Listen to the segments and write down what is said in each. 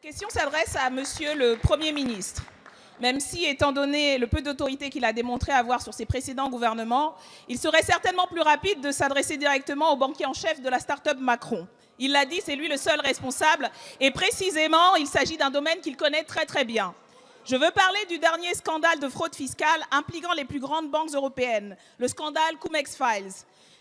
Cette question s'adresse à Monsieur le Premier ministre. Même si, étant donné le peu d'autorité qu'il a démontré avoir sur ses précédents gouvernements, il serait certainement plus rapide de s'adresser directement au banquier en chef de la start-up Macron. Il l'a dit, c'est lui le seul responsable. Et précisément, il s'agit d'un domaine qu'il connaît très très bien. Je veux parler du dernier scandale de fraude fiscale impliquant les plus grandes banques européennes, le scandale Cum-Ex Files.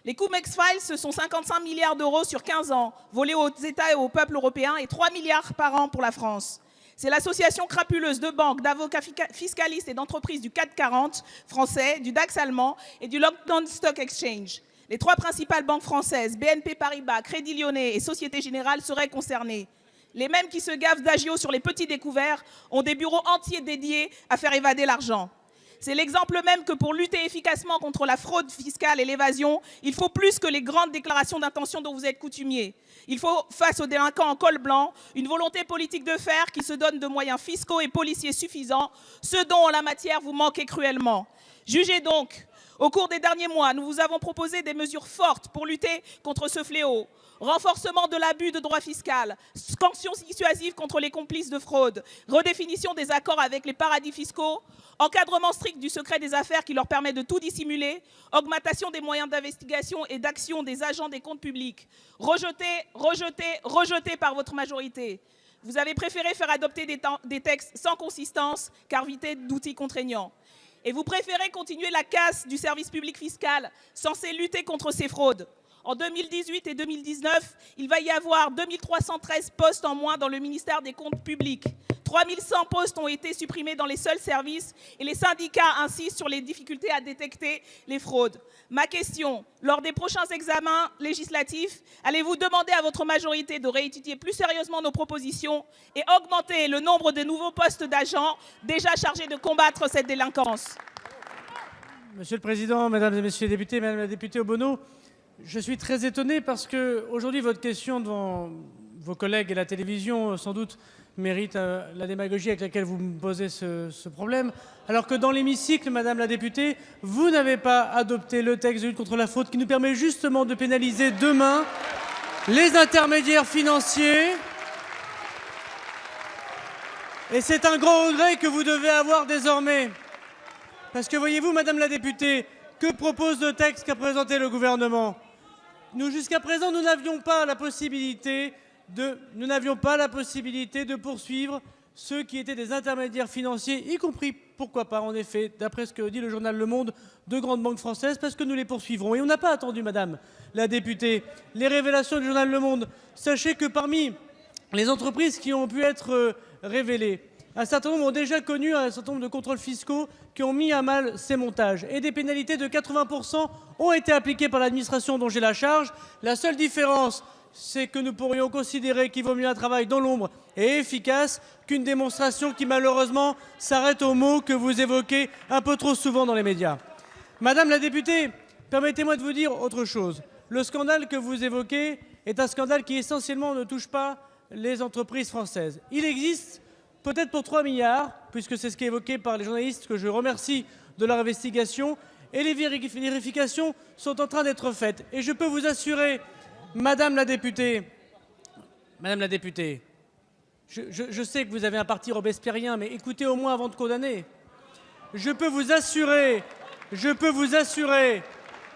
Les Cum-Ex Files, ce sont 55 milliards d'euros sur 15 ans, volés aux États et au peuple européen, et 3 milliards par an pour la France. C'est l'association crapuleuse de banques, d'avocats fiscalistes et d'entreprises du CAC 40 français, du DAX allemand et du London Stock Exchange. Les trois principales banques françaises, BNP Paribas, Crédit Lyonnais et Société Générale, seraient concernées. Les mêmes qui se gavent d'agio sur les petits découverts ont des bureaux entiers dédiés à faire évader l'argent. C'est l'exemple même que pour lutter efficacement contre la fraude fiscale et l'évasion, il faut plus que les grandes déclarations d'intention dont vous êtes coutumiers. Il faut, face aux délinquants en col blanc, une volonté politique de fer qui se donne de moyens fiscaux et policiers suffisants, ce dont en la matière vous manquez cruellement. Jugez donc. Au cours des derniers mois, nous vous avons proposé des mesures fortes pour lutter contre ce fléau. Renforcement de l'abus de droit fiscal, sanctions dissuasives contre les complices de fraude, redéfinition des accords avec les paradis fiscaux, encadrement strict du secret des affaires qui leur permet de tout dissimuler, augmentation des moyens d'investigation et d'action des agents des comptes publics. Rejeté par votre majorité. Vous avez préféré faire adopter des textes sans consistance, car vidés d'outils contraignants. Et vous préférez continuer la casse du service public fiscal, censé lutter contre ces fraudes. En 2018 et 2019, il va y avoir 2313 postes en moins dans le ministère des Comptes publics. 3100 postes ont été supprimés dans les seuls services et les syndicats insistent sur les difficultés à détecter les fraudes. Ma question, lors des prochains examens législatifs, allez-vous demander à votre majorité de réétudier plus sérieusement nos propositions et augmenter le nombre de nouveaux postes d'agents déjà chargés de combattre cette délinquance? Monsieur le Président, Mesdames et Messieurs les députés, Madame la députée Obono, je suis très étonné parce qu'aujourd'hui, votre question devant vos collègues et la télévision, sans doute, mérite la démagogie avec laquelle vous me posez ce problème, alors que dans l'hémicycle, Madame la députée, vous n'avez pas adopté le texte de lutte contre la fraude qui nous permet justement de pénaliser demain les intermédiaires financiers. Et c'est un grand regret que vous devez avoir désormais. Parce que voyez-vous, Madame la députée, que propose le texte qu'a présenté le gouvernement? Nous, jusqu'à présent, nous n'avions pas la possibilité de poursuivre ceux qui étaient des intermédiaires financiers, y compris, pourquoi pas, en effet, d'après ce que dit le journal Le Monde, de grandes banques françaises, parce que nous les poursuivrons. Et on n'a pas attendu, Madame la députée, les révélations du journal Le Monde. Sachez que parmi les entreprises qui ont pu être révélées, un certain nombre ont déjà connu un certain nombre de contrôles fiscaux qui ont mis à mal ces montages. Et des pénalités de 80% ont été appliquées par l'administration dont j'ai la charge. La seule différence, c'est que nous pourrions considérer qu'il vaut mieux un travail dans l'ombre et efficace qu'une démonstration qui malheureusement s'arrête aux mots que vous évoquez un peu trop souvent dans les médias. Madame la députée, permettez-moi de vous dire autre chose. Le scandale que vous évoquez est un scandale qui essentiellement ne touche pas les entreprises françaises. Il existe peut-être pour 3 milliards, puisque c'est ce qui est évoqué par les journalistes que je remercie de leur investigation, et les vérifications sont en train d'être faites. Et je peux vous assurer, Madame la députée, je sais que vous avez un parti robespierrien, mais écoutez au moins avant de condamner. Je peux vous assurer,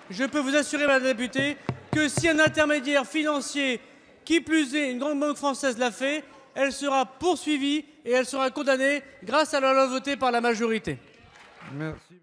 Madame la députée, que si un intermédiaire financier, qui plus est une grande banque française, l'a fait, elle sera poursuivie et elle sera condamnée grâce à la loi votée par la majorité. Merci.